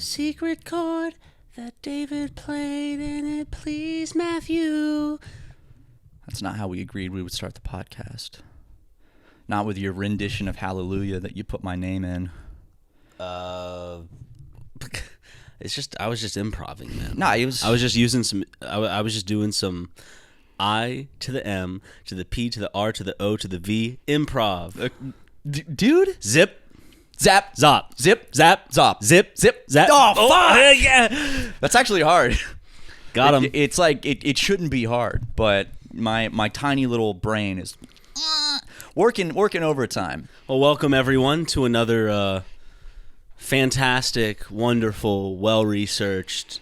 secret chord that David played and it pleased Matthew. That's not how we agreed we would start the podcast. Not with your rendition of Hallelujah that you put my name in. It's just I was just improvising, man. No, it was. I was just using some. I was just doing some I to the M to the P to the R to the O to the V improv. Dude, Zip, zap, zop, zip, zap, zop, zip, zip, zap. Oh, fuck! Yeah. That's actually hard. Got him. It's like it shouldn't be hard, but my tiny little brain is working overtime. Well, welcome everyone to another fantastic, wonderful, well-researched,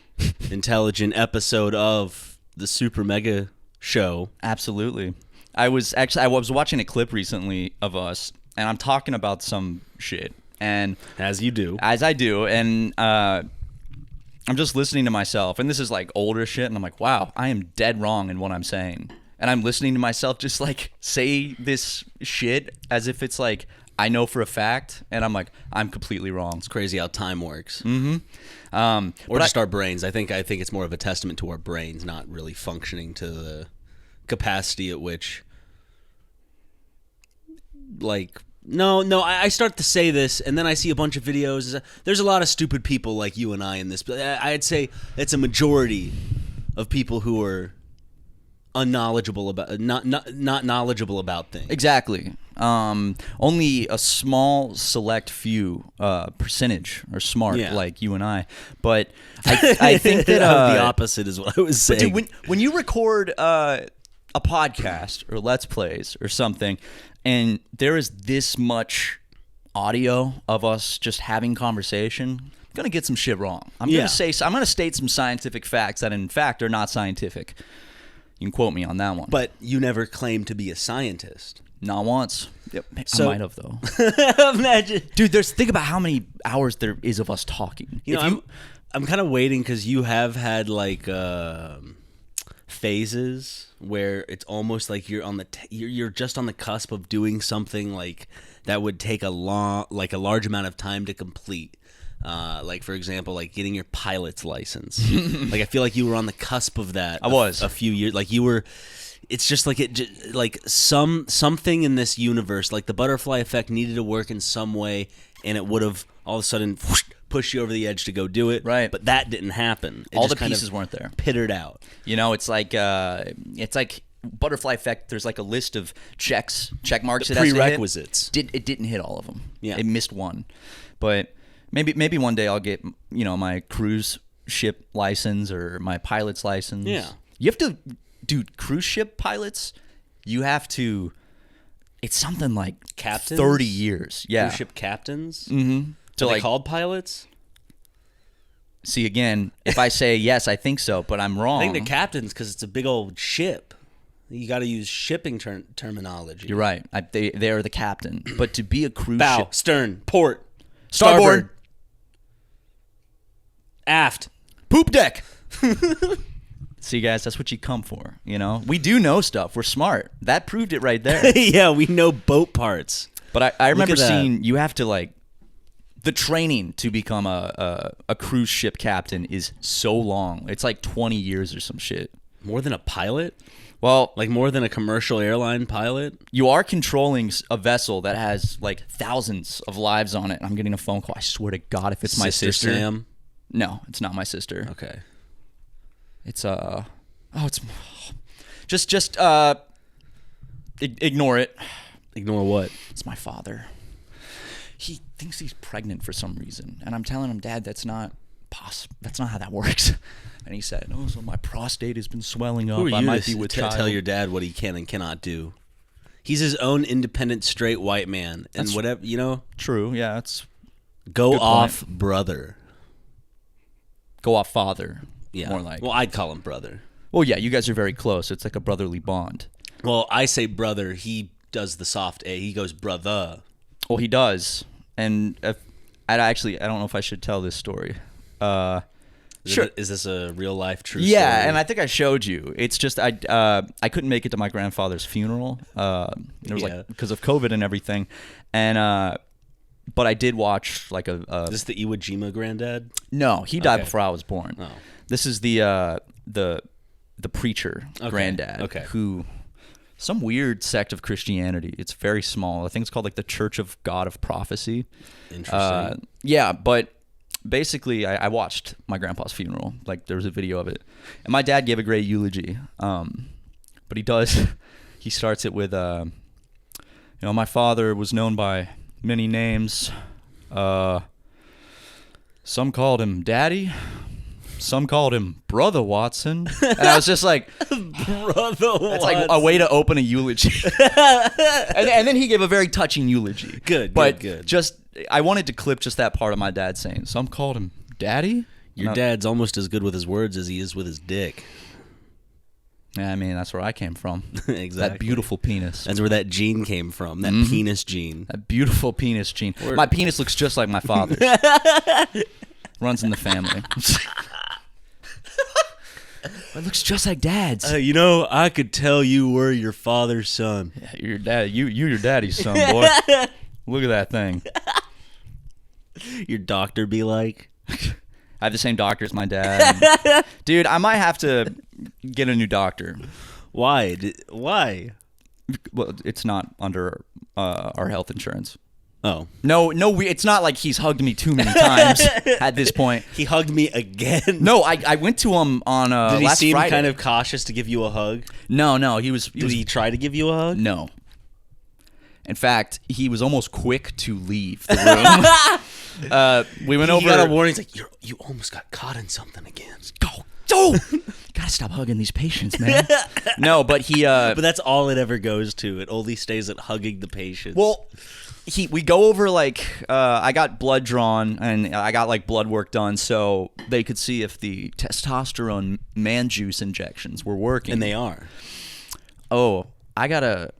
intelligent episode of the SuperMega Show. Absolutely. I was watching a clip recently of us, and I'm talking about some shit, and As you do. as I do, and I'm just listening to myself, and this is like older shit, and I'm like, wow, I am dead wrong in what I'm saying, and I'm listening to myself just like say this shit as if it's like I know for a fact, and I'm like, I'm completely wrong. It's crazy how time works. Mm-hmm. Or just our brains. I think it's more of a testament to our brains not really functioning to the capacity at which, like, I start to say this, and then I see a bunch of videos. There's a lot of stupid people like you and I in this, but I'd say it's a majority of people who are unknowledgeable about, not knowledgeable about things. Exactly. Only a small select few percentage are smart, like you and I. But I think that the opposite is what I was saying. Dude, when you record a podcast or Let's Plays or something, and there is this much audio of us just having conversation, I'm gonna get some shit wrong. I'm gonna state some scientific facts that in fact are not scientific. You can quote me on that one. But you never claimed to be a scientist. Not once. Yep. So, I might have, though. Imagine. Dude, think about how many hours there is of us talking. I'm kind of waiting because you have had like phases where it's almost like you're on you're just on the cusp of doing something like that would take a large amount of time to complete. Like for example, like getting your pilot's license. Like I feel like you were on the cusp of that. I was a few years. Like you were. It's just like something in this universe, like the butterfly effect, needed to work in some way, and it would have all of a sudden pushed you over the edge to go do it. Right. But that didn't happen. All the pieces weren't there. Pittered out. You know, it's like butterfly effect. There's like a list of check marks. The prerequisites. It didn't hit all of them. Yeah. It missed one, but. Maybe one day I'll get, my cruise ship license or my pilot's license. Yeah. You have to, dude, cruise ship pilots, you have to, it's something like captains? 30 years. Yeah. Cruise ship captains? Mm-hmm. Are they called pilots? See, again, if I say yes, I think so, but I'm wrong. I think they're captains because it's a big old ship. You got to use shipping terminology. You're right. They are the captain. But to be a cruise bow, ship. stern, port, starboard. Aft. Poop deck. See, guys, that's what you come for, We do know stuff. We're smart. That proved it right there. Yeah, we know boat parts. But I remember seeing you have to, like, the training to become a cruise ship captain is so long. It's like 20 years or some shit. More than a pilot? Well, like more than a commercial airline pilot? You are controlling a vessel that has, like, thousands of lives on it. I'm getting a phone call. I swear to God, if it's my sister. Sam? No, it's not my sister. Okay. It's just ignore it. Ignore what? It's my father. He thinks he's pregnant for some reason, and I'm telling him, Dad, that's not possible. That's not how that works. And he said, "Oh, so my prostate has been swelling up. Who are you I might be with child." Tell your dad what he can and cannot do. He's his own independent, straight white man, and whatever True. Yeah, that's go off, brother. Go off, father. Yeah. More like. Well, I'd call him brother. Well, yeah, you guys are very close. It's like a brotherly bond. Well, I say brother. He does the soft A. He goes brother. Well, he does. And I don't know if I should tell this story. Sure. Is this a real life true story? Yeah, and I think I showed you. It's just I couldn't make it to my grandfather's funeral. It was like because of COVID and everything. And But I did watch like Is this the Iwo Jima granddad? No, he died Okay. before I was born. Oh. This is the preacher granddad who some weird sect of Christianity. It's very small. I think it's called like the Church of God of Prophecy. Interesting. Yeah, but basically I watched my grandpa's funeral. Like there was a video of it. And my dad gave a great eulogy. But he starts it with my father was known by many names. Some called him Daddy. Some called him Brother Watson. And I was just like, Brother Watson. that's like a way to open a eulogy. and then he gave a very touching eulogy. Good, but good. Just, I wanted to clip just that part of my dad saying, some called him Daddy. Your dad's almost as good with his words as he is with his dick. Yeah, I mean, that's where I came from. Exactly. That beautiful penis. That's where that gene came from, that penis gene. That beautiful penis gene. My penis looks just like my father's. Runs in the family. It looks just like Dad's. I could tell you were your father's son. Yeah, you're your dad. You your daddy's son, boy. Look at that thing. Your doctor be like? I have the same doctor as my dad. Dude, I might have to get a new doctor. Why? Why? Well, it's not under our health insurance. Oh. No, it's not like he's hugged me too many times at this point. He hugged me again. No, I went to him on Did he last seem Friday. kind of cautious to give you a hug? No, he was. Did he try to give you a hug? No. In fact, he was almost quick to leave the room. We went over. He got a warning. He's like, you almost got caught in something again. Go! Gotta stop hugging these patients, man. No, but he. But that's all it ever goes to. It only stays at hugging the patients. Well, we go over like I got blood drawn and I got like blood work done so they could see if the testosterone man juice injections were working. And they are. Oh, I gotta.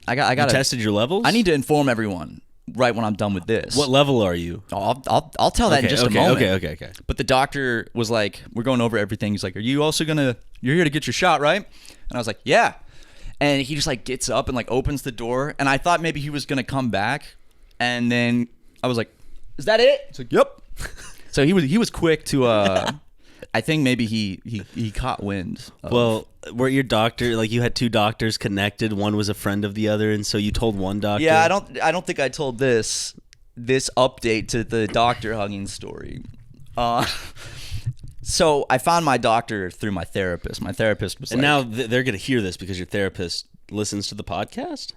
You tested your levels? I need to inform everyone right when I'm done with this. What level are you? Oh, I'll tell that in just a moment. Okay. But the doctor was like, we're going over everything. He's like, are you also you're here to get your shot, right? And I was like, yeah. And he just like gets up and like opens the door. And I thought maybe he was going to come back. And then I was like, is that it? He's like, yep. So he was quick to, I think maybe he caught wind. Well, were your doctor, like you had two doctors connected, one was a friend of the other, and so you told one doctor? Yeah, I don't think I told this update to the doctor hugging story. So I found my doctor through my therapist. My therapist was and like... now they're going to hear this because your therapist listens to the podcast?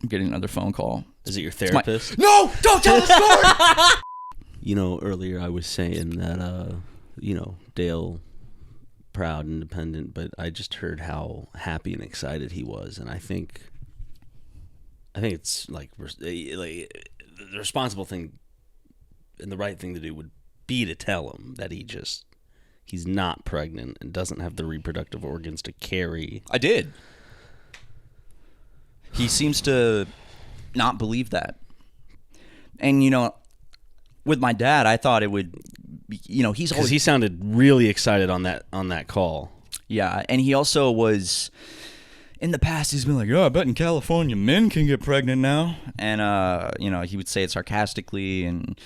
I'm getting another phone call. Is it your therapist? No! Don't tell the story! Earlier I was saying that, Dale... proud, independent, but I just heard how happy and excited he was, and I think it's like the responsible thing and the right thing to do would be to tell him that he's not pregnant and doesn't have the reproductive organs to carry. I did. He seems to not believe that. And with my dad, I thought it would he's always... he sounded really excited on that call. Yeah, and he also was... In the past, he's been like, I bet in California men can get pregnant now. And, he would say it sarcastically, and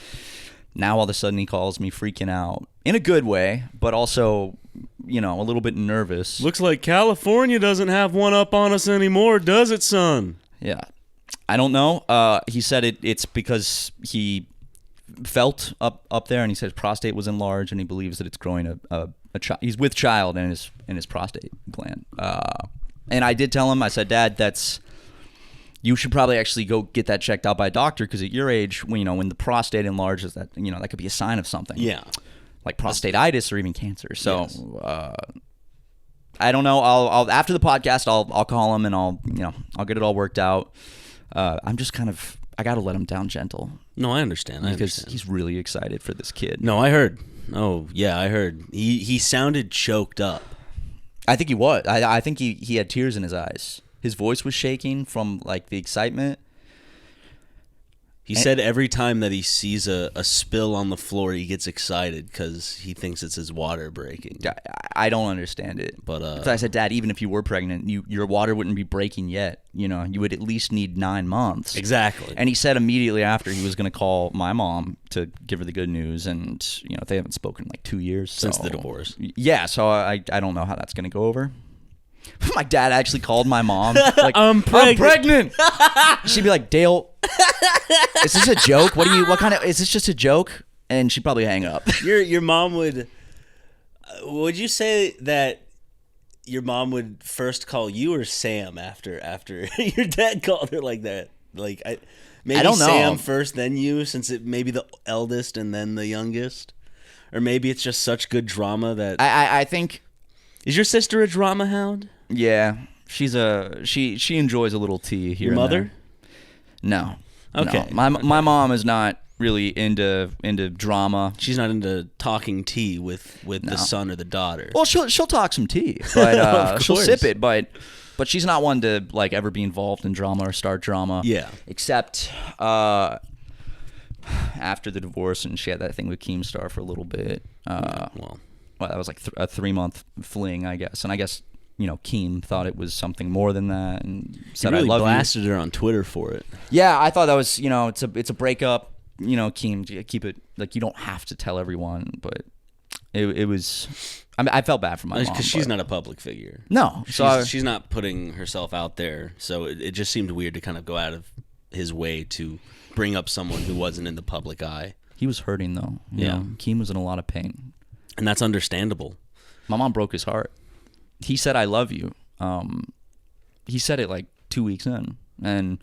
now all of a sudden he calls me freaking out. In a good way, but also, a little bit nervous. Looks like California doesn't have one up on us anymore, does it, son? Yeah. I don't know. He said it's because he... felt up there, and he said his prostate was enlarged, and he believes that it's growing a child. He's with child in his prostate gland. And I did tell him, I said, Dad, you should probably actually go get that checked out by a doctor, because at your age, when the prostate enlarges, that that could be a sign of something. Yeah, like prostatitis or even cancer. So yes. I don't know. I'll after the podcast, I'll call him and I'll get it all worked out. I'm just I got to let him down gentle. No, I understand. Because he's really excited for this kid. No, I heard. Oh, yeah, I heard. He sounded choked up. I think he was. I think he had tears in his eyes. His voice was shaking from, like, the excitement. He said every time that he sees a spill on the floor, he gets excited because he thinks it's his water breaking. I don't understand it. But I said, Dad, even if you were pregnant, your water wouldn't be breaking yet. You know, you would at least need 9 months. Exactly. And he said immediately after he was going to call my mom to give her the good news. And, you know, they haven't spoken in like 2 years. Since the divorce. Yeah, so I don't know how that's going to go over. My dad actually called my mom. Like, I'm pregnant. She'd be like, Dale, is this a joke? Is this just a joke? And she'd probably hang up. Your mom would you say that your mom would first call you or Sam after your dad called her like that? Like, maybe I don't know. Sam first, then you, since it may be the eldest and then the youngest? Or maybe it's just such good drama that... I think... Is your sister a drama hound? Yeah, she enjoys a little tea here. Your mother? And there. No. Okay. No. My mom is not really into drama. She's not into talking tea with the son or the daughter. Well, she'll talk some tea, but she'll course. sip it. But she's not one to like ever be involved in drama or start drama. Yeah. Except after the divorce, and she had that thing with Keemstar for a little bit. Well, that was like a 3-month fling, I guess. And I guess, you know, Keem thought it was something more than that and said, really I love blasted you. her on Twitter for it. Yeah, I thought that was, you know, it's a breakup. You know, Keem, keep it, like, you don't have to tell everyone. But it was, I mean, I felt bad for my mom. Because she's not a public figure. No. She's not putting herself out there. So it just seemed weird to kind of go out of his way to bring up someone who wasn't in the public eye. He was hurting, though. You know, Keem was in a lot of pain. And that's understandable. My mom broke his heart. He said, I love you. He said it like 2 weeks in, and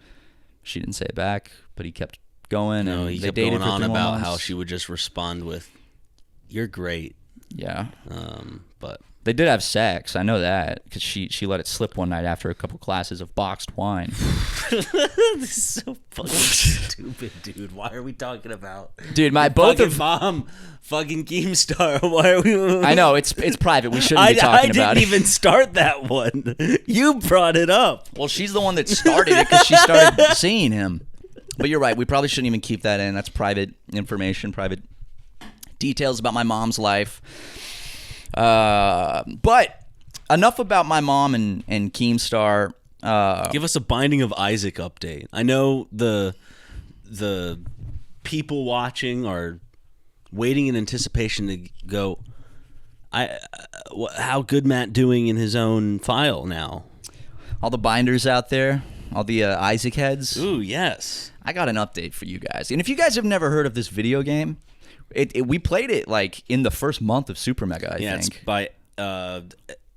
she didn't say it back, but he kept going. No, and he they kept dated going for on 3 more about months. how she would just respond with, "You're great." Yeah. But they did have sex. I know that because she let it slip one night after a couple glasses of boxed wine. this is so fucking stupid, dude. Why are we talking about? Dude, both of mom, fucking Keemstar. Why are we? I know it's private. We shouldn't be talking about it. I didn't even start that one. You brought it up. Well, she's the one that started it because she started seeing him. But you're right. We probably shouldn't even keep that in. That's private information, private details about my mom's life. But enough about my mom and Keemstar. Give us a Binding of Isaac update. I know the people watching are waiting in anticipation to go. How good Matt doing in his own file now? All the binders out there, all the Isaac heads. Ooh, yes. I got an update for you guys. And if you guys have never heard of this video game, we played it like in the first month of SuperMega, I think. It's by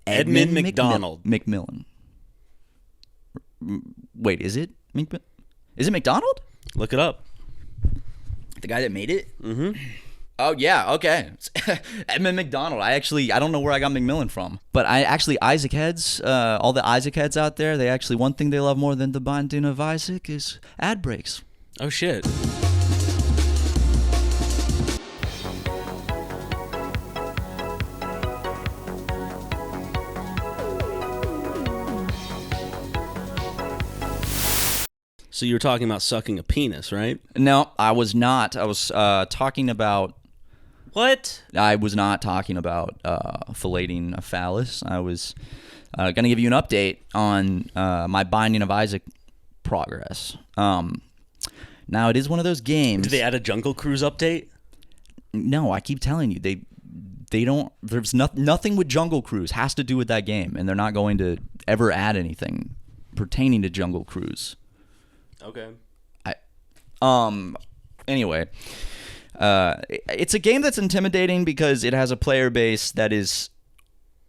Edmund McDonald. McMillan. Wait, is it McDonald? Look it up. The guy that made it? Mm-hmm. Oh, yeah, okay. Edmund McDonald. I don't know where I got McMillan from. But Isaac heads, all the Isaac heads out there, one thing they love more than the Binding of Isaac is ad breaks. Oh, shit. So you were talking about sucking a penis, right? No, I was not. I was talking about... What? I was not talking about filleting a phallus. I was going to give you an update on my Binding of Isaac progress. Now, it is one of those games... Did they add a Jungle Cruise update? No, I keep telling you. They don't... There's nothing with Jungle Cruise has to do with that game, and they're not going to ever add anything pertaining to Jungle Cruise. Okay. Anyway... it's a game that's intimidating because it has a player base that is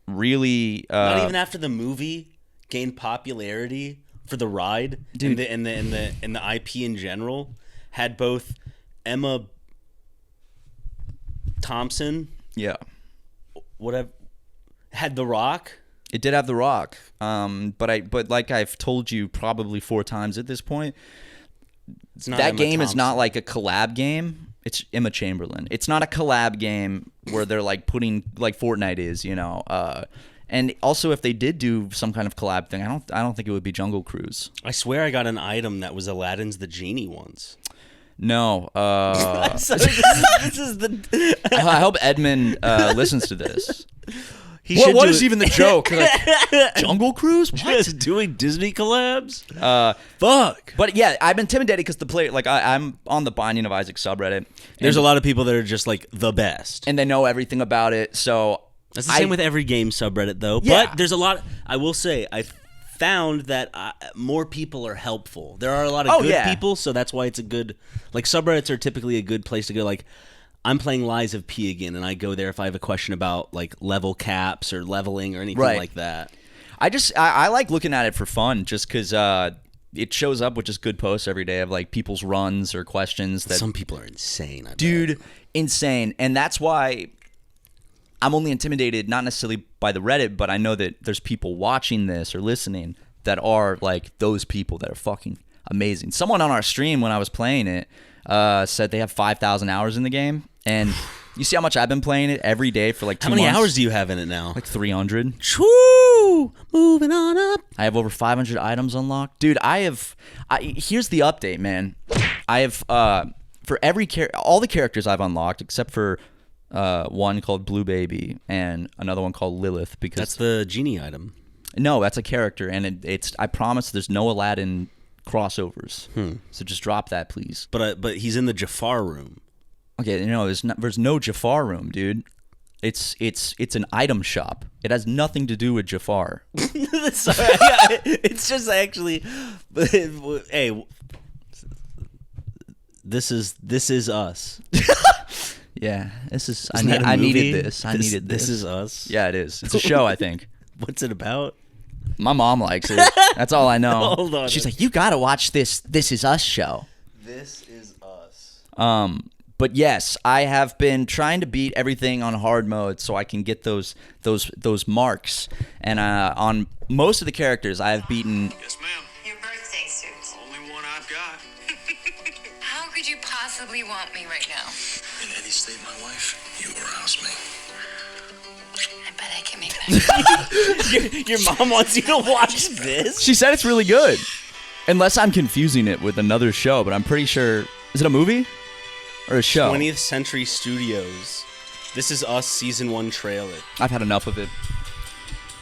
really not even after the movie gained popularity for the ride, dude, and the IP in general had both Emma Thompson, had The Rock. It did have The Rock, but like I've told you probably 4 times at this point, that Emma game Thompson. is not like a collab game. It's Emma Chamberlain. It's not a collab game where they're like putting like Fortnite is, you know. And also, if they did do some kind of collab thing, I don't think it would be Jungle Cruise. I swear I got an item that was Aladdin's the Genie once. No. So this is the. I hope Edmund listens to this. What is even the joke? Like, Jungle Cruise? What? Just doing Disney collabs? Fuck. But yeah, I'm intimidated because the player, like, I'm on the Binding of Isaac subreddit. There's a lot of people that are just like the best, and they know everything about it. So that's the same with every game subreddit, though. Yeah. But there's a lot. I will say, I found that more people are helpful. There are a lot of good people, so that's why it's a good. Like subreddits are typically a good place to go. Like, I'm playing Lies of P again, and I go there if I have a question about like level caps or leveling or anything like that. I like looking at it for fun, just because it shows up with just good posts every day of like people's runs or questions. That some people are insane, dude, insane, and that's why I'm only intimidated, not necessarily by the Reddit, but I know that there's people watching this or listening that are like those people that are fucking amazing. Someone on our stream when I was playing it said they have 5,000 hours in the game. And you see how much I've been playing it every day for like 2 months? How many hours do you have in it now? Like 300. Woo! Moving on up. I have over 500 items unlocked. Dude, here's the update, man. I have, for all the characters I've unlocked, except for one called Blue Baby and another one called Lilith. Because that's the genie item. No, that's a character. And it's. I promise there's no Aladdin crossovers. So just drop that, please. But he's in the Jafar room. Okay, there's no Jafar room, dude. It's an item shop. It has nothing to do with Jafar. Sorry, it's just actually. Hey, this is us. Yeah, this is. I needed this. I needed this. This is us. Yeah, it is. It's a show, I think. What's it about? My mom likes it. That's all I know. Hold on. She's like, you gotta watch this. This is Us show. This is us. But yes, I have been trying to beat everything on hard mode so I can get those marks. And on most of the characters, I have beaten. Yes, ma'am. Your birthday suit. Only one I've got. How could you possibly want me right now? In any state, my wife, you arouse me. I bet I can make that. Your mom wants you to watch this? She said it's really good. Unless I'm confusing it with another show, but I'm pretty sure. Is it a movie? Or a show? 20th Century Studios. This is Us Season 1 trailer. I've had enough of it.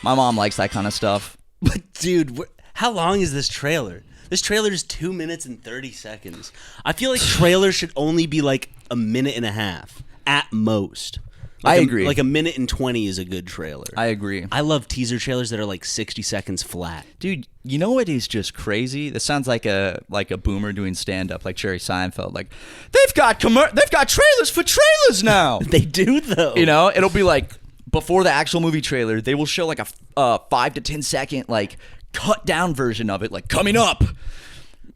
My mom likes that kind of stuff. But dude, how long is this trailer? This trailer is 2 minutes and 30 seconds. I feel like trailers should only be like a minute and a half at most. I agree. Like a minute and 20 is a good trailer. I agree. I love teaser trailers that are like 60 seconds flat. Dude, you know what is just crazy? This sounds like a boomer doing stand up, like Jerry Seinfeld. Like they've got trailers for trailers now. They do though. You know, it'll be like before the actual movie trailer, they will show like a 5 to 10 second like cut down version of it, like coming up.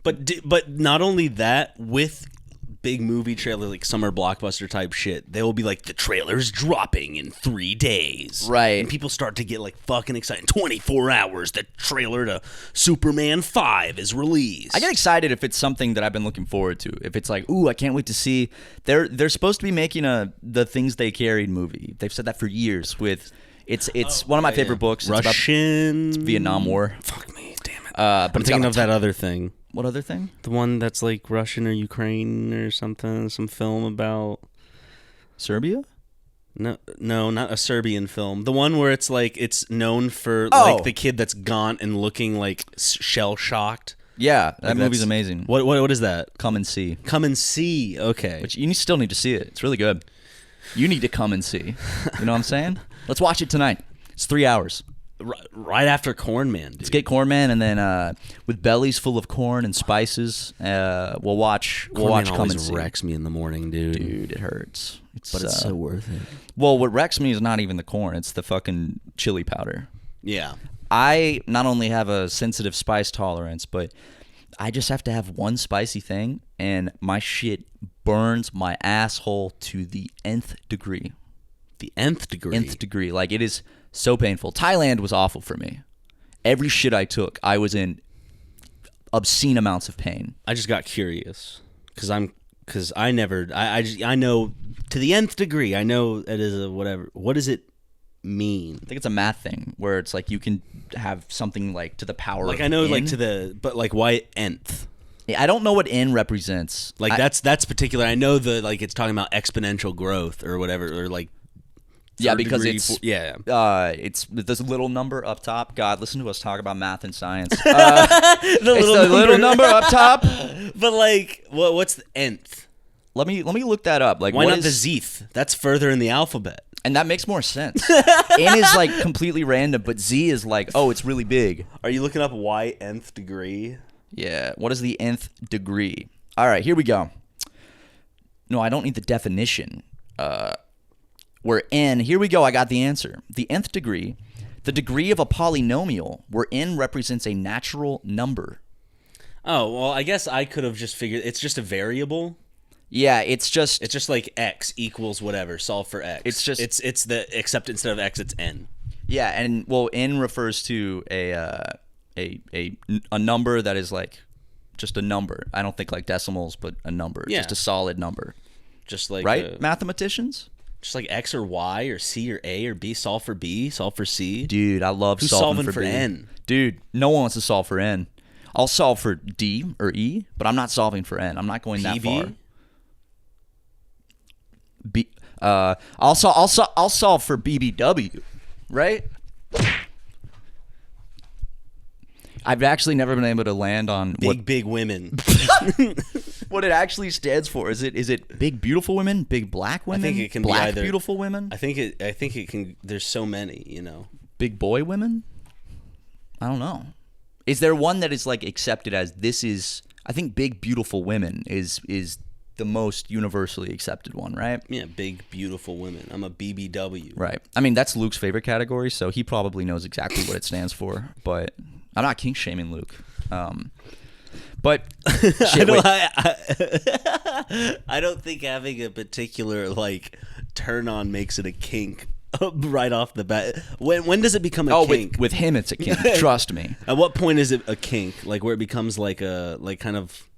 But not only that, with big movie trailer, like summer blockbuster type shit, they will be like, the trailer's dropping in 3 days. Right. And people start to get like fucking excited. 24 hours, the trailer to Superman 5 is released. I get excited if it's something that I've been looking forward to. If it's like, ooh, I can't wait to see. They're supposed to be making the Things They Carried movie. They've said that for years with it's one of my favorite books. Russian. It's Vietnam War. Fuck me, damn it. But I'm thinking of that other thing. What other thing? The one that's like Russian or Ukraine or something. Some film about Serbia? No, not a Serbian film. The one where it's like it's known for like the kid that's gaunt and looking like shell shocked. Yeah, that movie's amazing. What is that? Come and See. Come and See. Okay. Which you still need to see it. It's really good. You need to come and see. You know what I'm saying? Let's watch it tonight. It's 3 hours. Right after Corn Man, dude. Let's get Corn Man, and then with bellies full of corn and spices, we'll watch. Corn Man Come and See. wrecks me in the morning, dude. Dude, it hurts. But it's so worth it. Well, what wrecks me is not even the corn; it's the fucking chili powder. Yeah. I not only have a sensitive spice tolerance, but I just have to have one spicy thing, and my shit burns my asshole to the nth degree. The nth degree. Nth degree. Like, it is so painful. Thailand was awful for me. Every shit I took, I was in obscene amounts of pain. I just got curious because I know to the nth degree. I know it is a whatever. What does it mean? I think it's a math thing where it's like you can have something like to the power. Like of I know n. like but like why nth? I don't know what N represents. Like that's particular. I know it's talking about exponential growth or whatever, or like yeah, because degree, it's this little number up top. God, listen to us talk about math and science. the little number up top. But like, what's the nth? Let me look that up. Like, why what not the zth? That's further in the alphabet. And that makes more sense. N is like completely random, but Z is like, oh, it's really big. Are you looking up y nth degree? Yeah. What is the nth degree? All right, here we go. No, I don't need the definition. Where N, here we go, I got the answer. The nth degree, the degree of a polynomial where N represents a natural number. Oh, well, I guess I could have just figured it's just a variable. Yeah, it's just like x equals whatever, solve for x. It's just it's the except instead of x it's n. Yeah, and well, N refers to a number that is like just a number. I don't think like decimals, but a number, just a solid number. Just like right, mathematicians. Just like X or Y or C or A or B, solve for B, solve for C. Dude, I love Who's solving for B. N? Dude, no one wants to solve for N. I'll solve for D or E, but I'm not solving for N. I'm not going that far. I'll solve for BBW, right? I've actually never been able to land on big women. What it actually stands for. Is it big beautiful women, big black women? I think it can black be either beautiful women. I think it can. There's so many, Big boy women. I don't know. Is there one that is like accepted as this is? I think big beautiful women is the most universally accepted one, right? Yeah, big beautiful women. I'm a BBW. Right. I mean, that's Luke's favorite category, so he probably knows exactly what it stands for. But I'm not kink shaming Luke. But shit, I don't think having a particular like turn on makes it a kink right off the bat. When does it become a kink? With him it's a kink. Trust me. At what point is it a kink? Like where it becomes like a kind of.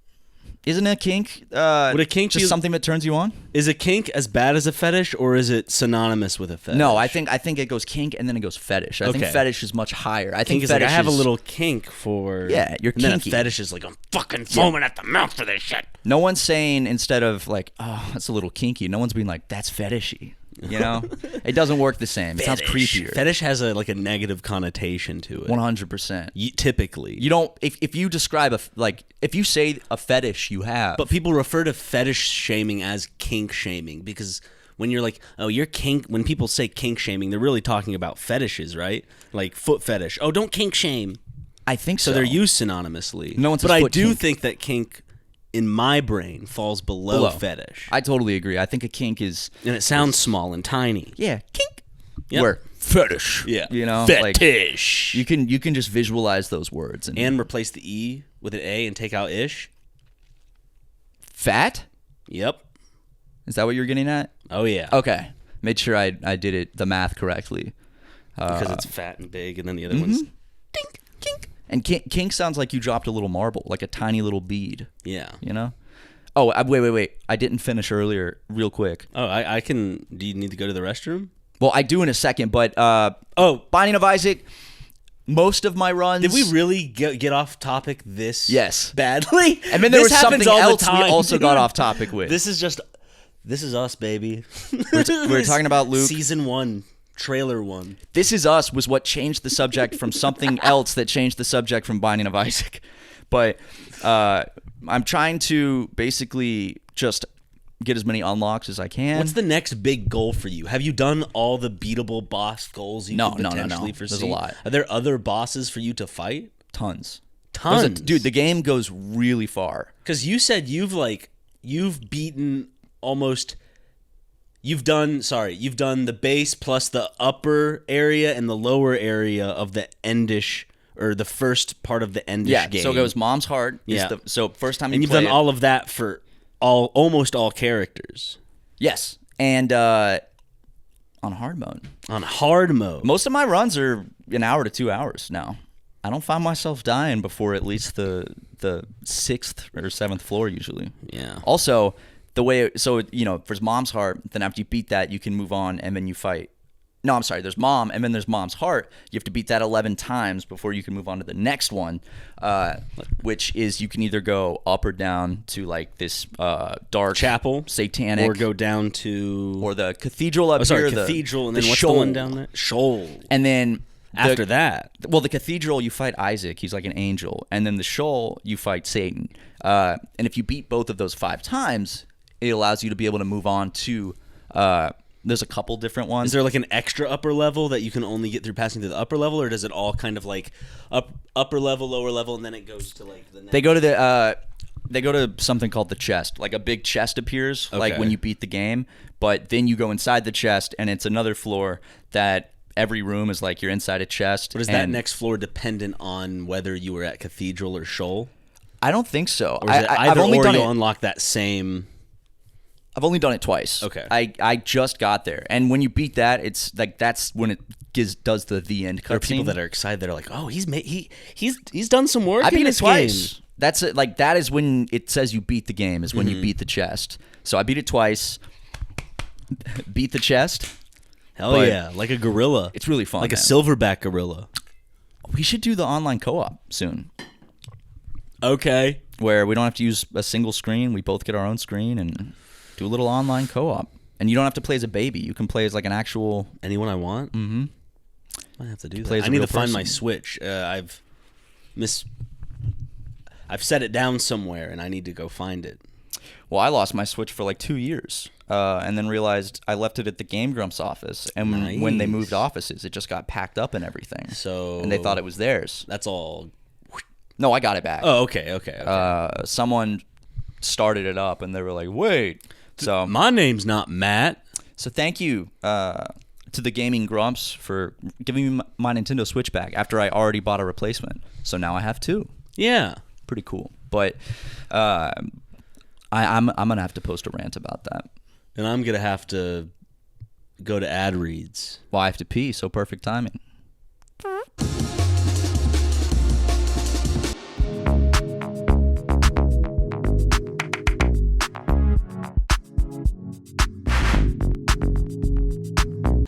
Isn't a kink? Would a kink just something that turns you on? Is a kink as bad as a fetish, or is it synonymous with a fetish? No, I think it goes kink and then it goes fetish. I think fetish is much higher. I think kink is fetish like, I have a little kink for. Yeah, you're and kinky. Then a fetish is like I'm fucking foaming at the mouth for this shit. No one's saying instead of like, oh, that's a little kinky. No one's being like, that's fetishy. You know, it doesn't work the same. It sounds creepier. Fetish has a negative connotation to it. 100%. Typically, you don't. If you describe if you say a fetish, you have. But people refer to fetish shaming as kink shaming because when you're like, oh, you're kink. When people say kink shaming, they're really talking about fetishes, right? Like foot fetish. Oh, don't kink shame. I think so. So they're used synonymously. No one says but I foot do kink. think that kink. In my brain, falls below fetish. I totally agree. I think a kink is... And it sounds small and tiny. Yeah, kink. Yep. Where fetish. Yeah. You know? Fetish. Like, you can just visualize those words. And replace the E with an A and take out ish. Fat? Yep. Is that what you're getting at? Oh, yeah. Okay. Made sure I did the math correctly. Because it's fat and big, and then the other one's... Dink, kink. And kink sounds like you dropped a little marble, like a tiny little bead. Yeah. You know? Oh, wait. I didn't finish earlier real quick. Oh, I can... Do you need to go to the restroom? Well, I do in a second, but... Binding of Isaac, most of my runs... Did we really get off topic this badly? And then there was something else we also got off topic with. This is us, baby. We're talking about Luke. Season 1. Trailer 1. This Is Us was what changed the subject from something else that changed the subject from Binding of Isaac. But I'm trying to basically just get as many unlocks as I can. What's the next big goal for you? Have you done all the beatable boss goals you can potentially foresee? There's a lot. Are there other bosses for you to fight? Tons. Dude, the game goes really far. Because you said you've beaten almost... You've done the base plus the upper area and the lower area of the endish, or the first part of the endish game. So it goes Mom's Heart. Yeah. So first time and you've done all of that for almost all characters. Yes. And on hard mode. On hard mode. Most of my runs are an hour to 2 hours now. I don't find myself dying before at least the 6th or 7th floor usually. Yeah. Also... for Mom's Heart, then after you beat that, you can move on and then you fight No, I'm sorry. There's Mom, and then there's Mom's Heart. You have to beat that 11 times before you can move on to the next one, which is you can either go up or down to like this dark chapel, satanic, or go down to or the cathedral up here. Cathedral, and then the what's shoal. the one down there? Shoal. And then after that, well, the cathedral you fight Isaac. He's like an angel, and then the shoal you fight Satan. And if you beat both of those 5 times, it allows you to be able to move on to. There's a couple different ones. Is there like an extra upper level that you can only get through passing through the upper level, or does it all kind of like upper level, lower level, and then it goes to like the next? They go to something called the chest. Like a big chest appears, like when you beat the game. But then you go inside the chest, and it's another floor that every room is like you're inside a chest. But is that next floor dependent on whether you were at Cathedral or Shoal? I don't think so. Or is it either, I've only done you'll unlock that same. I've only done it twice. Okay. I just got there, and when you beat that, it's like that's when it does the end cutscene. There are people that are excited. They're like, "Oh, he's done some work." I beat in it this twice. Game. That's it. Like that is when it says you beat the game. Is when you beat the chest. So I beat it twice. Beat the chest. Hell yeah, like a gorilla. It's really fun. Like a silverback gorilla. We should do the online co-op soon. Okay. Where we don't have to use a single screen. We both get our own screen and do a little online co-op. And you don't have to play as a baby. You can play as like an actual... Anyone I want? Mm-hmm. I have to do that. I need to find my Switch. I've set it down somewhere, and I need to go find it. Well, I lost my Switch for like 2 years. And then realized I left it at the Game Grumps office. And when they moved offices, it just got packed up and everything. And they thought it was theirs. That's all... No, I got it back. Oh, okay. Someone started it up, and they were like, wait... So my name's not Matt. So thank you to the Gaming Grumps for giving me my Nintendo Switch back after I already bought a replacement. So now I have 2. Yeah, pretty cool. But I'm gonna have to post a rant about that. And I'm gonna have to go to ad reads. Well, I have to pee. So perfect timing.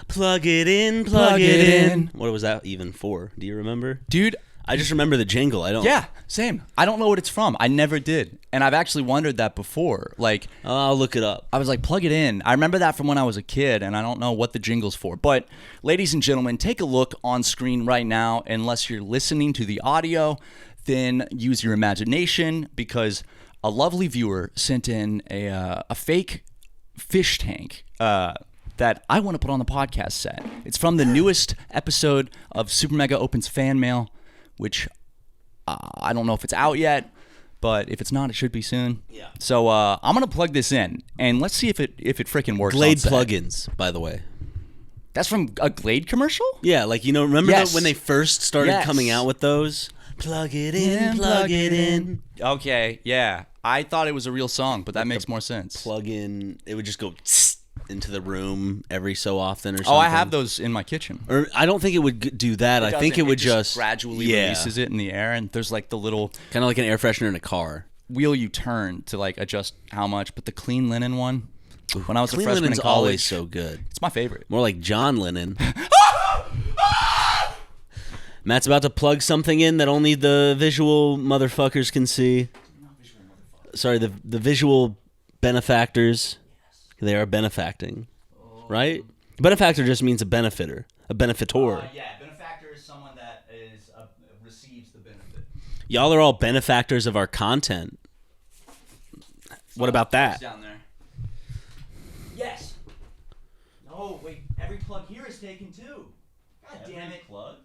Plug it in, plug it in. What was that even for? Do you remember? Dude, I just remember the jingle. I don't. Yeah, same. I don't know what it's from. I never did. And I've actually wondered that before. Like, I'll look it up. I was like, plug it in. I remember that from when I was a kid, and I don't know what the jingle's for. But, ladies and gentlemen, take a look on screen right now. Unless you're listening to the audio, then use your imagination, because a lovely viewer sent in a fake fish tank that I want to put on the podcast set. It's from the newest episode of Super Mega Opens Fan Mail, which I don't know if it's out yet, but if it's not, it should be soon. Yeah. So I'm gonna plug this in, and let's see if it freaking works. Glade plugins, by the way. That's from a Glade commercial? Yeah, like, remember Yes. when they first started Yes. coming out with those? Plug it in, plug it in. Okay, yeah. I thought it was a real song, but that makes more sense. Plug in, it would just go into the room every so often or something. Oh, I have those in my kitchen. Or I don't think it would do that. I think it would just gradually releases it in the air, and there's like the little kind of like an air freshener in a car wheel you turn to like adjust how much. But the clean linen one, when I was a freshman in Linen's college, always so good. It's my favorite. More like John Lennon. Matt's about to plug something in that only the visual motherfuckers can see. Sorry, the visual benefactors. They are benefacting, right? Benefactor just means a benefiter, a benefitor. Yeah, benefactor is someone that receives the benefit. Y'all are all benefactors of our content. What about that? Down there. Yes. No, wait. Every plug here is taken too. God damn it. Plug.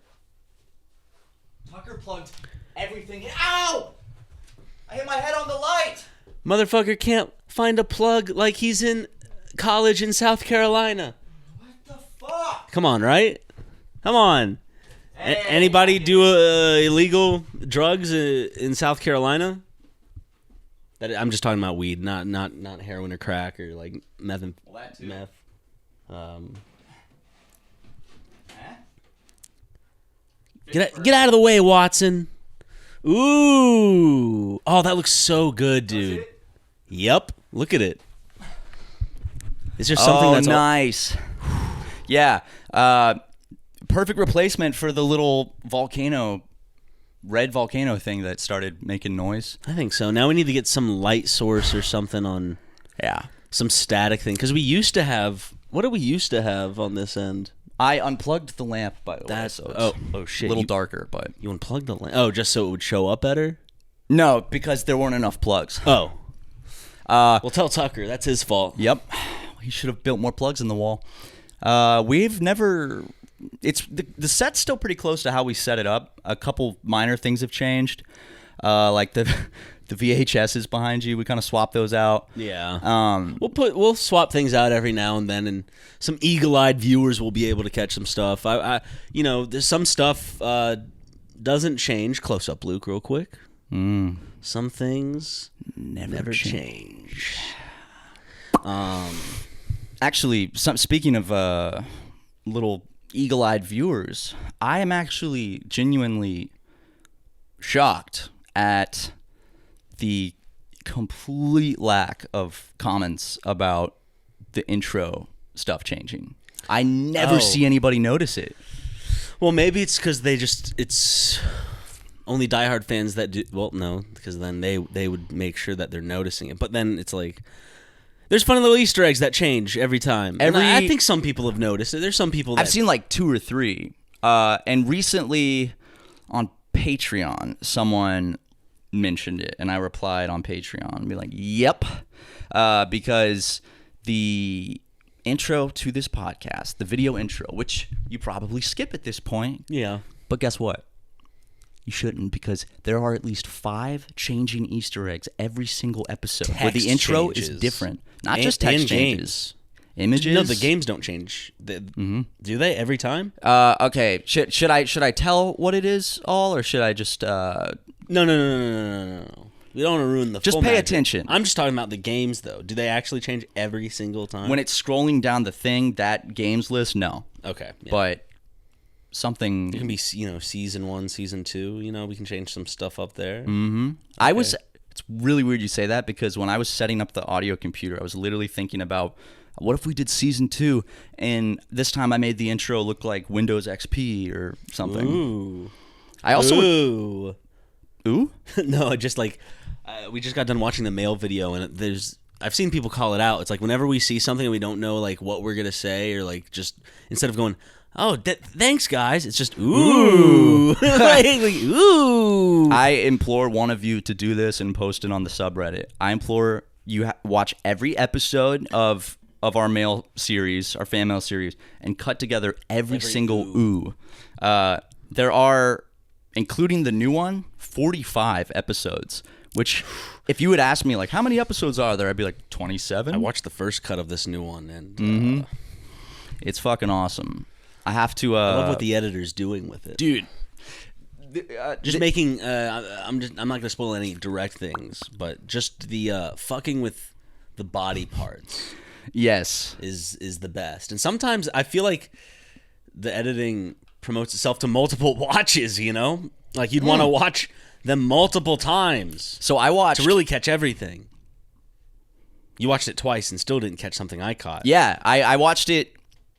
Tucker plugged everything in. Ow! I hit my head on the light. Motherfucker can't find a plug like he's in college in South Carolina. What the fuck? Come on, right? Come on. Hey, anybody do illegal drugs in South Carolina? I'm just talking about weed, not heroin or crack or like meth. Well, that too. Meth. Get out of the way, Watson. Ooh. Oh, that looks so good, dude. Yep. Look at it. Is there something that's nice? Yeah. Perfect replacement for the little red volcano thing that started making noise. I think so. Now we need to get some light source or something on some static thing. Because we used to have... What did we used to have on this end? I unplugged the lamp, by the way. So it's shit. a little darker, but... You unplugged the lamp? Oh, just so it would show up better? No, because there weren't enough plugs. Oh. Well, tell Tucker. That's his fault. Yep. He should have built more plugs in the wall. We've never... It's the set's still pretty close to how we set it up. A couple minor things have changed. Like the VHSs behind you, we kind of swapped those out. Yeah. We'll swap things out every now and then, and some eagle-eyed viewers will be able to catch some stuff. There's some stuff doesn't change. Close up, Luke, real quick. Some things never change. Actually, speaking of little eagle-eyed viewers, I am actually genuinely shocked at the complete lack of comments about the intro stuff changing. I never see anybody notice it. Well, maybe it's because it's only diehard fans that do. Well, no, because then they would make sure that they're noticing it. But then it's like, there's funny little Easter eggs that change every time. I think some people have noticed it. There's some people that... I've seen like 2 or 3. And recently on Patreon, someone mentioned it, and I replied on Patreon and be like, yep. Because the intro to this podcast, the video intro, which you probably skip at this point. Yeah. But guess what? You shouldn't, because there are at least 5 changing Easter eggs every single episode where the intro is different. Not just text changes. Images. No, the games don't change. Do they every time? Okay. Should I tell what it is all, or should I just? No. We don't want to ruin the. Just full pay magic. attention. I'm just talking about the games, though. Do they actually change every single time? When it's scrolling down the thing, that games list, no. Okay. Yeah. But something. It can be, season 1, season 2. We can change some stuff up there. Mm-hmm. Okay. It's really weird you say that, because when I was setting up the audio computer, I was literally thinking about, what if we did season 2, and this time I made the intro look like Windows XP or something. Ooh. I also. Ooh? No, just like, we just got done watching the mail video, and I've seen people call it out. It's like whenever we see something and we don't know like what we're gonna say, or like just instead of going, oh, thanks guys, it's just ooh. like, ooh. I implore one of you to do this and post it on the subreddit. I implore you watch every episode of our mail series, our fan mail series, and cut together every single ooh. There are, including the new one, 45 episodes. Which, if you would ask me, like, how many episodes are there? I'd be like, 27? I watched the first cut of this new one, and it's fucking awesome. I have to. I love what the editor's doing with it, dude. Just making. I'm not gonna spoil any direct things, but just the fucking with the body parts. Yes, is the best, and sometimes I feel like the editing promotes itself to multiple watches. Like you'd want to watch them multiple times. So I watched to really catch everything. You watched it twice and still didn't catch something I caught. Yeah, I watched it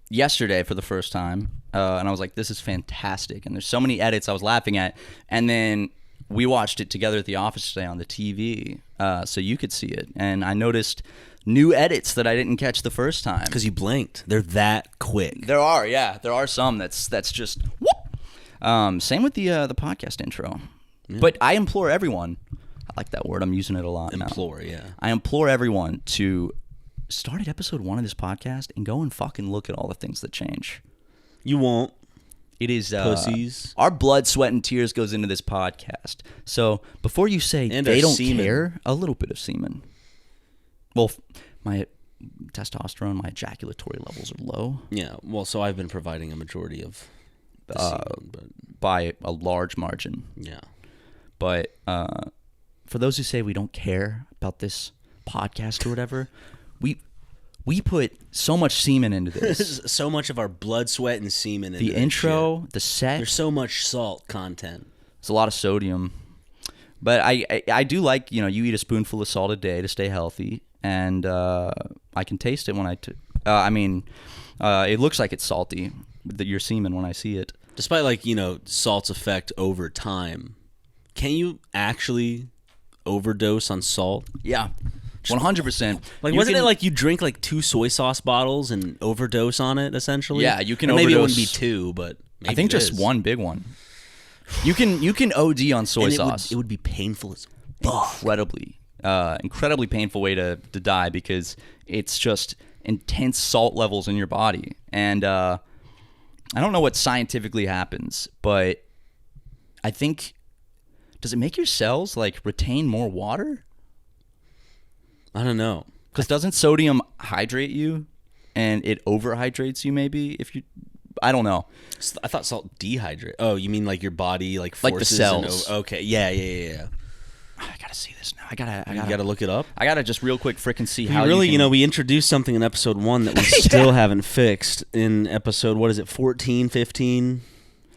yesterday for the first time, and I was like, this is fantastic. And there's so many edits I was laughing at. And then we watched it together at the office today on the TV, so you could see it. And I noticed new edits that I didn't catch the first time. Because you blinked. They're that quick. There are some that's just whoop. Same with the podcast intro. Yeah. But I implore everyone, I like that word, I'm using it a lot now. Implore, yeah. I implore everyone to start at episode 1 of this podcast and go and fucking look at all the things that change. You won't. It is pussies. Our blood, sweat, and tears goes into this podcast. So before you say and they don't care, a little bit of semen. Well, my testosterone, my ejaculatory levels are low. Yeah, well, so I've been providing a majority of the semen, but by a large margin. Yeah. But for those who say we don't care about this podcast or whatever, we put so much semen into this. So much of our blood, sweat, and semen into the intro, the set. There's so much salt content. It's a lot of sodium. But I do like, you eat a spoonful of salt a day to stay healthy. And I can taste it when It looks like it's salty, your semen when I see it. Despite, like, salt's effect over time, can you actually overdose on salt? Yeah, 100%. Like, wasn't it like you drink like 2 soy sauce bottles and overdose on it, essentially? Yeah, you can or maybe overdose. Maybe it wouldn't be 2, but maybe I think it just is. one big one. You can OD on soy And sauce. It would be painful as fuck. Incredibly painful way to die because it's just intense salt levels in your body. And I don't know what scientifically happens, but I think, does it make your cells like retain more water? I don't know. Because doesn't sodium hydrate you and it overhydrates you maybe if you... I don't know. I thought salt dehydrate. Oh, you mean like your body like forces like the cells. Okay, yeah. I gotta see this now. I You gotta look it up. I gotta just real quick frickin' see how really, you can... we introduced something in episode 1 that we still haven't fixed in episode, what is it, 14, 15?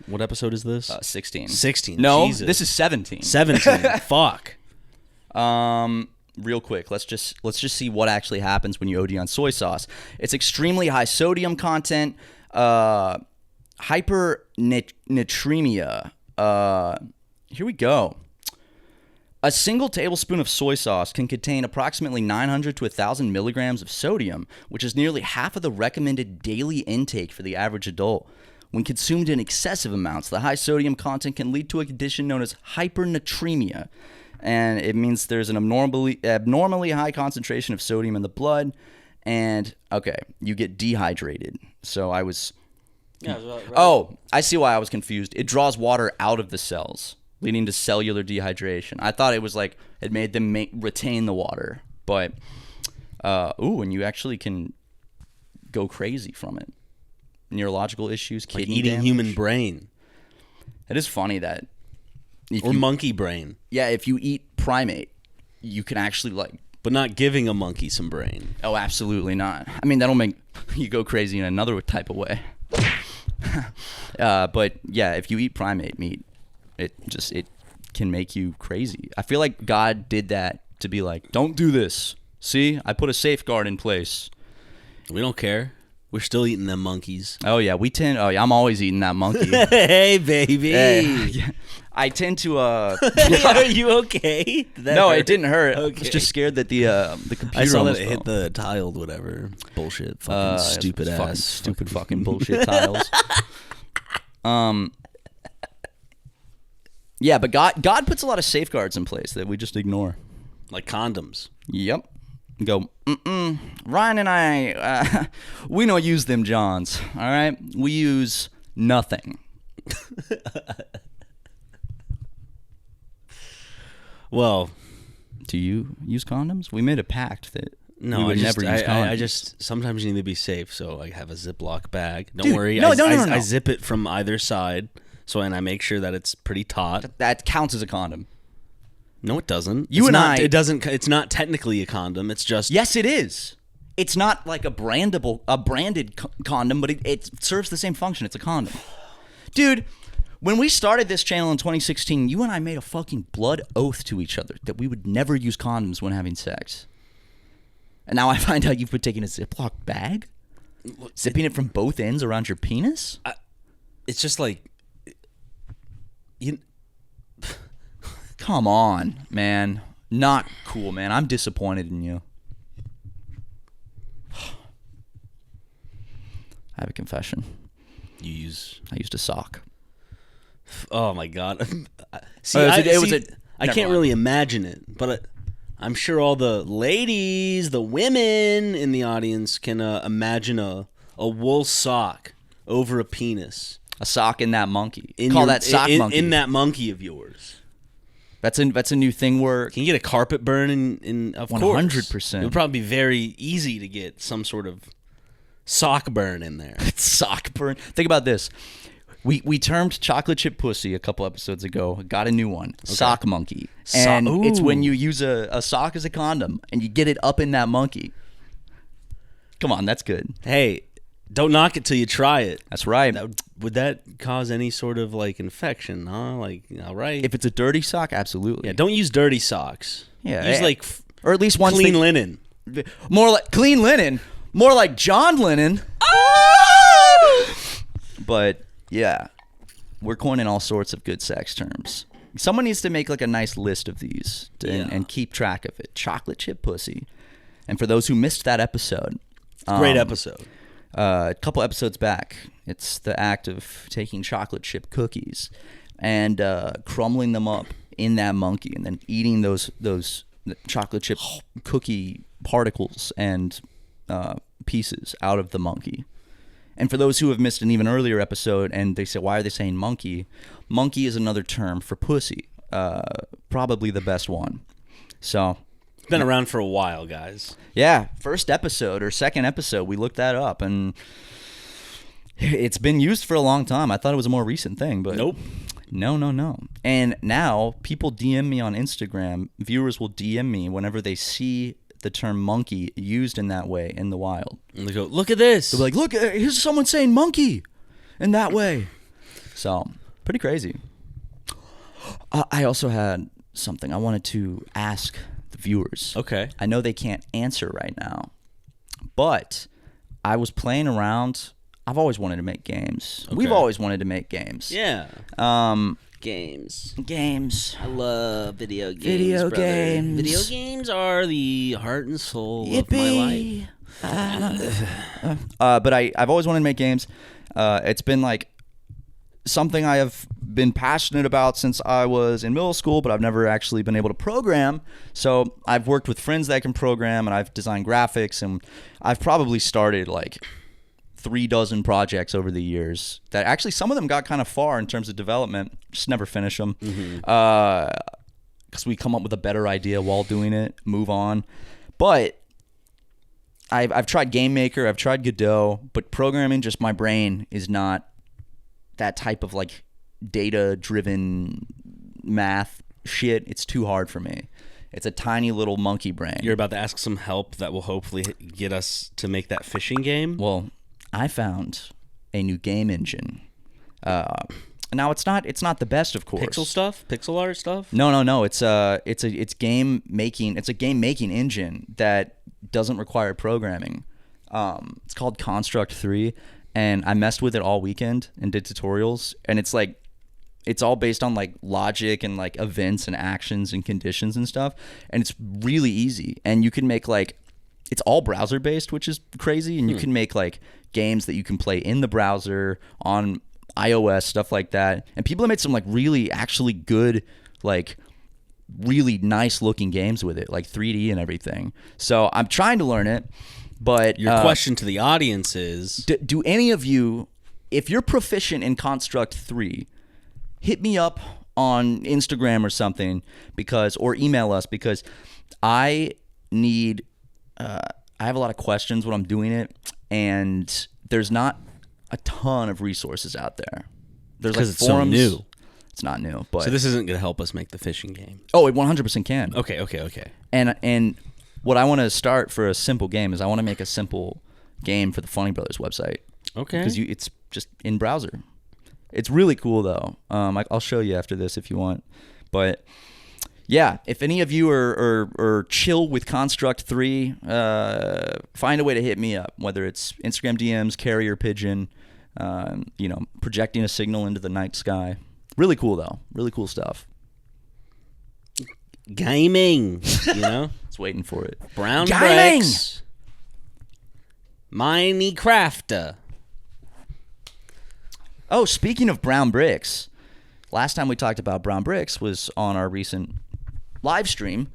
What episode is this? 16. 16. No, Jesus. this is 17. 17. Fuck. Real quick, let's just see what actually happens when you OD on soy sauce. It's extremely high sodium content, hypernatremia. Here we go. A single tablespoon of soy sauce can contain approximately 900 to 1,000 milligrams of sodium, which is nearly half of the recommended daily intake for the average adult. When consumed in excessive amounts, the high sodium content can lead to a condition known as hypernatremia, and it means there's an abnormally high concentration of sodium in the blood, and, okay, you get dehydrated. So I was... Yeah, Oh, I see why I was confused. It draws water out of the cells, leading to cellular dehydration. I thought it was like it made them retain the water, but and you actually can go crazy from it. Neurological issues, kidney like eating damage. human brain. It is funny that Or monkey brain. Yeah, if you eat primate, you can actually like... But not giving a monkey some brain. Oh, absolutely not. I mean, that'll make you go crazy in another type of way. But yeah, if you eat primate meat, it can make you crazy. I feel like God did that to be like, don't do this. See, I put a safeguard in place. We don't care. We're still eating them monkeys. Oh yeah, I'm always eating that monkey. Hey, baby. Yeah. I tend to Are you okay? No, it didn't hurt. Okay. I was just scared that the computer I saw that almost it hit fell. the tiled whatever. Bullshit. Fucking stupid it's ass. stupid fucking bullshit tiles. Yeah, but God puts a lot of safeguards in place that we just ignore. Like condoms. Yep. Go, Ryan and I, we don't use them Johns, all right? We use nothing. Well, Do you use condoms? We made a pact that no, we would never use condoms. I just sometimes you need to be safe, so I have a Ziploc bag. Don't Dude, worry. no. I zip it from either side, and I make sure that it's pretty taut. That counts as a condom. No, it doesn't. It doesn't. It's not technically a condom. It's just Yes, it is. It's not like a branded condom, but it serves the same function. It's a condom. Dude, when we started this channel in 2016, you and I made a fucking blood oath to each other that we would never use condoms when having sex. And now I find out you've been taking a Ziploc bag? Zipping it from both ends around your penis? It's just like Come on, man. Not cool, man. I'm disappointed in you. I have a confession. you use. I used a sock. Oh my god. See, Oh, I never can't mind. really imagine it, but I'm sure all the ladies, the women in the audience can imagine a wool sock over a penis. A sock in that monkey. Call that sock monkey. in that monkey of yours. That's a new thing where Can you get a carpet burn in of 100%. course. It would probably be very easy to get some sort of sock burn in there. sock burn. Think about this. We termed chocolate chip pussy a couple episodes ago. Got a new one. Sock monkey. And it's when you use a sock as a condom and you get it up in that monkey. Come on, that's good. Hey, don't knock it till you try it. That's right. Would that cause any sort of like infection, huh? Like, all right. If it's a dirty sock, absolutely. Yeah, don't use dirty socks. Yeah, Use like or at least one clean linen. More like clean linen. More like John Lennon. Oh! But yeah, we're coining all sorts of good sex terms. Someone needs to make like a nice list of these and keep track of it. Chocolate chip pussy. And for those who missed that episode, Great episode. a couple episodes back, it's the act of taking chocolate chip cookies and crumbling them up in that monkey, and then eating those chocolate chip cookie particles and pieces out of the monkey. And for those who have missed an even earlier episode and they say, why are they saying monkey? Monkey is another term for pussy. Probably the best one. So It's been around for a while, guys. yeah, first episode or second episode, we looked that up, and it's been used for a long time. I thought it was a more recent thing, but Nope. No. And now people DM me on Instagram. Viewers will DM me whenever they see the term monkey used in that way in the wild. And they go, look at this. They'll be like, look, here's someone saying monkey in that way. So, pretty crazy. I also had something I wanted to ask the viewers. Okay. I know they can't answer right now, but I was playing around. I've always wanted to make games. Okay. We've always wanted to make games. Yeah. Games. Games. I love video games. Video brother. games. Video games are the heart and soul of my life. But I've always wanted to make games. It's been like something I have been passionate about since I was in middle school, but I've never actually been able to program. So I've worked with friends that can program, and I've designed graphics, and I've probably started like 36 projects over the years that actually some of them got kind of far in terms of development, just never finish them. Because we come up with a better idea while doing it, move on. But I've tried Game Maker, I've tried Godot, but programming, just my brain is not that type of like data-driven math shit. It's too hard for me. It's a tiny little monkey brain. You're about to ask some help that will hopefully get us to make that fishing game. Well, I found a new game engine. Now it's not the best, of course. Pixel art stuff. No. It's game making. It's a game making engine that doesn't require programming. It's called Construct 3, and I messed with it all weekend and did tutorials. And it's like, it's all based on like logic and like events and actions and conditions and stuff. And it's really easy. And you can make like, it's all browser based, which is crazy. And you can make like games that you can play in the browser on iOS, stuff like that. And people have made some like really actually good, like really nice looking games with it, like 3D and everything. So I'm trying to learn it. But Your question to the audience is, do any of you, if you're proficient in Construct 3, hit me up on Instagram or something, or email us, because I need, I have a lot of questions when I'm doing it, and there's not a ton of resources out there. There's like because it's forums. so new. It's not new, but So this isn't going to help us make the fishing game. oh, it 100% can. Okay. And what I want to start for a simple game is I want to make a simple game for the Funny Brothers website. Okay. Because it's just in browser. It's really cool though. I'll show you after this if you want. But yeah, if any of you are chill with Construct 3, find a way to hit me up. Whether it's Instagram DMs, carrier pigeon, projecting a signal into the night sky. Really cool though. Really cool stuff. Gaming, It's waiting for it. Brown Gaming! bricks. Minecraft. Oh, speaking of brown bricks, last time we talked about brown bricks was on our recent live stream.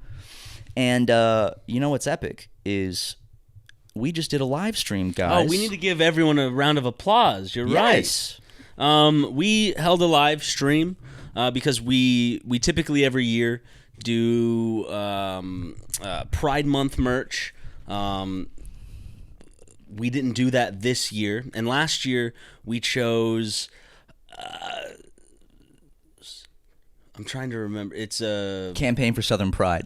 And you know what's epic is we just did a live stream, guys. Oh, we need to give everyone a round of applause. You're Yes. right. We held a live stream because we typically every year do Pride Month merch. We didn't do that this year, and last year we chose. I'm trying to remember. It's a Campaign for Southern Pride.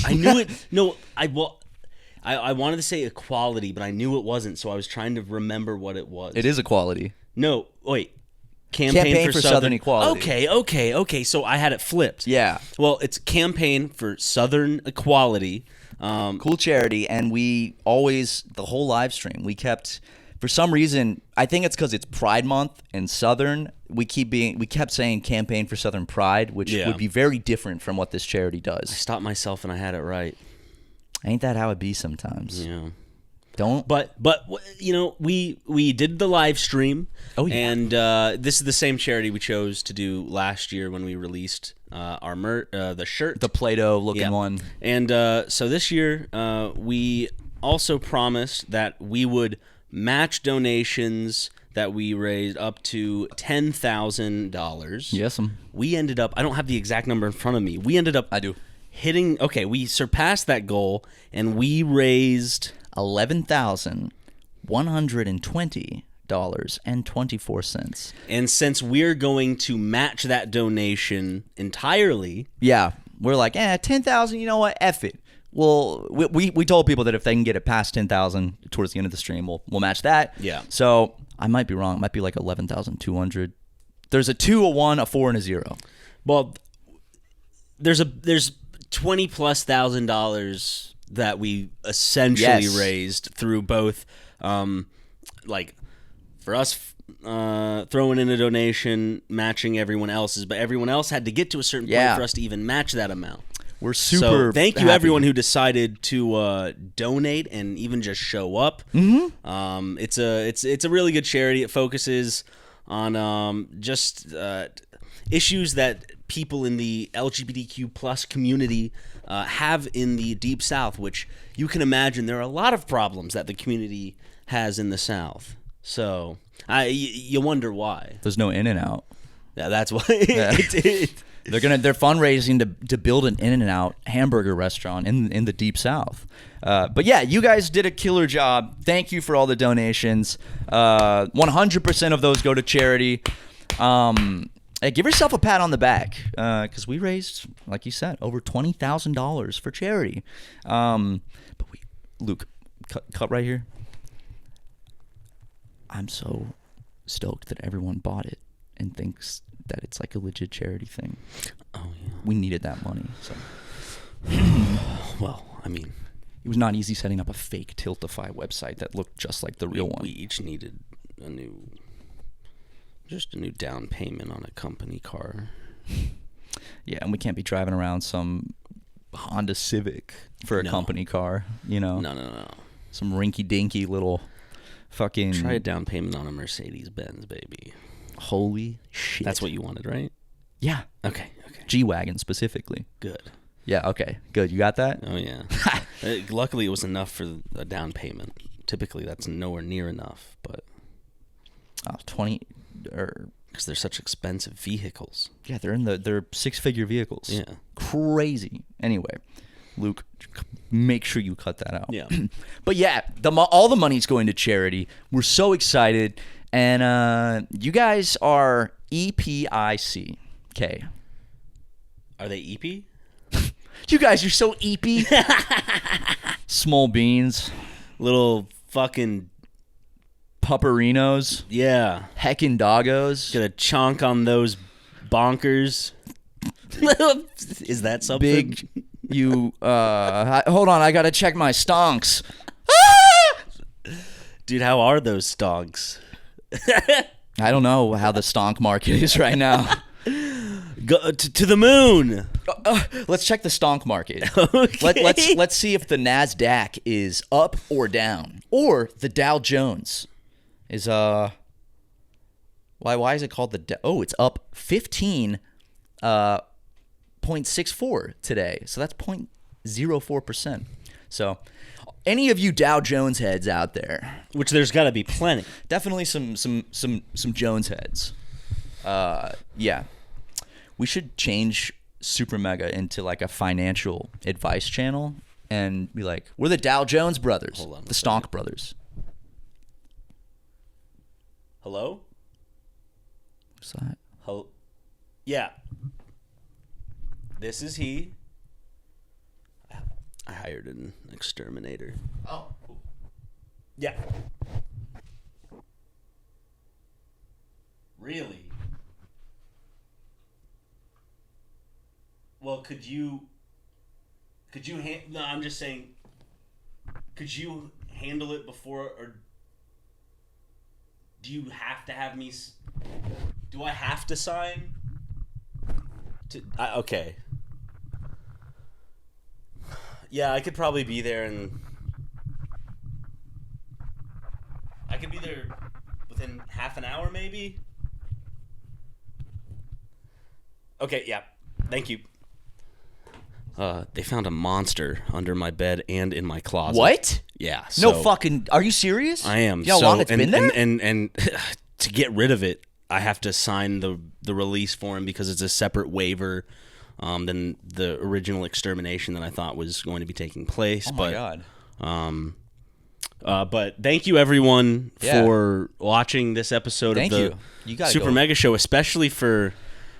I knew it. No, I wanted to say equality, but I knew it wasn't. So I was trying to remember what it was. It is equality. No, wait. Campaign for Southern Equality. Okay. So I had it flipped. Yeah. Well, it's Campaign for Southern Equality. Cool charity, and we always, the whole live stream, we kept For some reason, I think it's because it's Pride Month and Southern. We kept saying campaign for Southern Pride, which would be very different from what this charity I does. stopped myself and I had it right. Ain't that how it be sometimes? Yeah. Don't. But you know, we did the live stream. Oh, yeah. And this is the same charity we chose to do last year when we released our the shirt, The Play-Doh looking one. And so this year we also promised that we would match donations that we raised up to $10,000. Yes, We ended up, I don't have the exact number in front of me. We ended up I do. we surpassed that goal and we raised $11,120.24. And since we're going to match that donation entirely, Yeah, we're like, 10,000. You know what? F it. Well, we told people that if they can get it past 10,000 towards the end of the stream, we'll match that. Yeah. So I might be wrong. It might be like 11,200. There's a 2, a 1, a 4, and a 0. well, there's $20,000+ that we essentially raised through both, like for us throwing in a donation, matching everyone else's, but everyone else had to get to a certain point for us to even match that amount. We're super. So thank you happy. everyone who decided to donate and even just show up. Mm-hmm. It's a really good charity. It focuses on just issues that people in the LGBTQ plus community have in the Deep South, which you can imagine there are a lot of problems that the community has in the South. So you wonder why. There's no In-N-Out. Yeah, that's why. Yeah. They're fundraising to build an In-N-Out hamburger restaurant in the Deep South. But yeah, you guys did a killer job. Thank you for all the donations. 100% of those go to charity. Hey, give yourself a pat on the back because we raised, like you said, over $20,000 for charity. But Luke, cut right here. I'm so stoked that everyone bought it and thinks that it's like a legit charity thing. Oh yeah, we needed that money. So, well, I mean, it was not easy setting up a fake Tiltify website that looked just like the real one. We each needed a new down payment on a company car. Yeah, and we can't be driving around some Honda Civic for a company car. You know, no. Some rinky-dinky little fucking. Try a down payment on a Mercedes-Benz, baby. Holy shit. That's what you wanted, right? Yeah. Okay. G-Wagon specifically. Good. Yeah, okay. Good. You got that? Oh, yeah. Luckily, it was enough for a down payment. Typically, that's nowhere near enough, but... 20... Because they're such expensive vehicles. Yeah, they're six-figure vehicles. Yeah. Crazy. Anyway, Luke, make sure you cut that out. Yeah. But yeah, all the money's going to charity. We're so excited. And you guys are EPIC. Okay. Are they EP? You guys are so EP. Small beans. Little fucking... Pupperinos. Yeah. Heckin' doggos. Gonna chonk on those bonkers. Is that something? Big, you, hold on, I gotta check my stonks. Dude, how are those stonks? I don't know how the stonk market is right now. Go to the moon. Let's check the stonk market. Okay. Let's see if the NASDAQ is up or down, or the Dow Jones is why is it called the it's up 15.64 today, so that's 0.04%. So any of you Dow Jones heads out there, Which there's got to be plenty. definitely some Jones heads. Yeah, we should change SuperMega into like a financial advice channel and be like, we're the Dow Jones brothers, Hold on the a Stonk brothers. Hello? What's that? Hello? Yeah. This is he. I hired an exterminator. Oh, Yeah. Really? Well, could you no, I'm just saying, could you handle it before, or Do you have to have me? Do I have to sign? Okay. Yeah, I could probably be there, and I could be there within half an hour, maybe. Okay, yeah. Thank you. They found a monster under my bed and in my closet. What? Yeah. No so fucking. Are you serious? I am. You know how long it's been there? And to get rid of it, I have to sign the release form because it's a separate waiver than the original extermination that I thought was going to be taking place. Oh my god. But thank you everyone Yeah. for watching this episode Thank of the you. You gotta Super go. Mega Show, especially for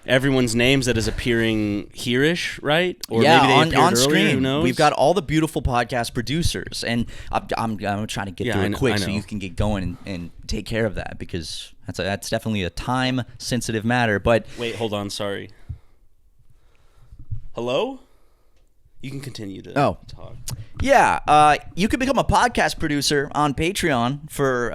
everyone's names that is appearing here-ish, right? Or yeah, maybe they on appeared earlier, screen. who knows? We've got all the beautiful podcast producers, and I'm trying to get Yeah, through I it know- quick I so know. you can get going and take care of that, because that's definitely a time-sensitive matter. But Wait, hold on, sorry. Hello? You can continue to talk. yeah, you can become a podcast producer on Patreon for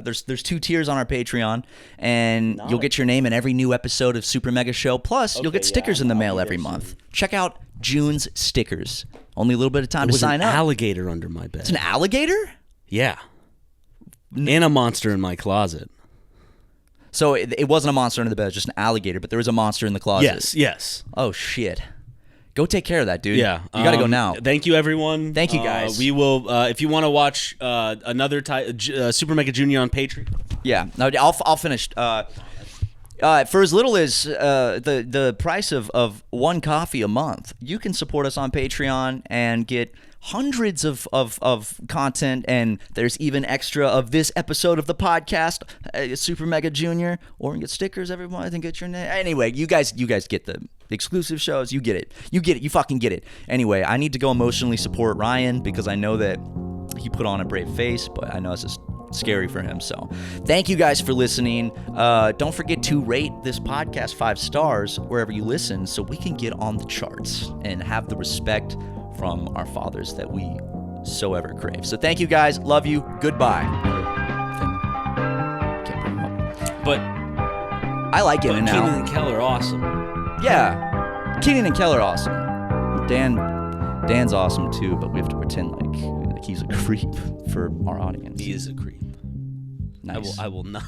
there's 2 tiers on our Patreon, and you'll get your name in every new episode of Super Mega Show. Plus, you'll Okay, get stickers yeah, in the I'll mail be every there month. soon. Check out June's stickers. Only a little bit of time There to was sign an up. alligator under my bed. It's an alligator? Yeah. And a monster in my closet. So it wasn't a monster under the bed, it was just an alligator, but there was a monster in the closet. Yes. Oh, shit. Go take care of that, dude. Yeah. You got to go now. Thank you, everyone. Thank you, guys. We will, if you want to watch another Super Mega Junior on Patreon. Yeah. No, I'll finish. For as little as the price of 1 coffee a month, you can support us on Patreon and get hundreds of content, and there's even extra of this episode of the podcast, Super Mega Junior, or you can get stickers every month and get your name. Anyway, you guys get the exclusive shows. You get it. You fucking get it. Anyway, I need to go emotionally support Ryan because I know that he put on a brave face, but I know it's just scary for him. So thank you guys for listening. Don't forget to rate this podcast 5 stars wherever you listen so we can get on the charts and have the respect from our fathers that we so ever crave. So thank you guys. Love you. Goodbye. Can't bring him up. But I like it now. Keenan and Kel are awesome. Yeah. Keenan and Kel are awesome. Dan's awesome too, but we have to pretend like he's a creep for our audience. He is a creep. Nice. I will not.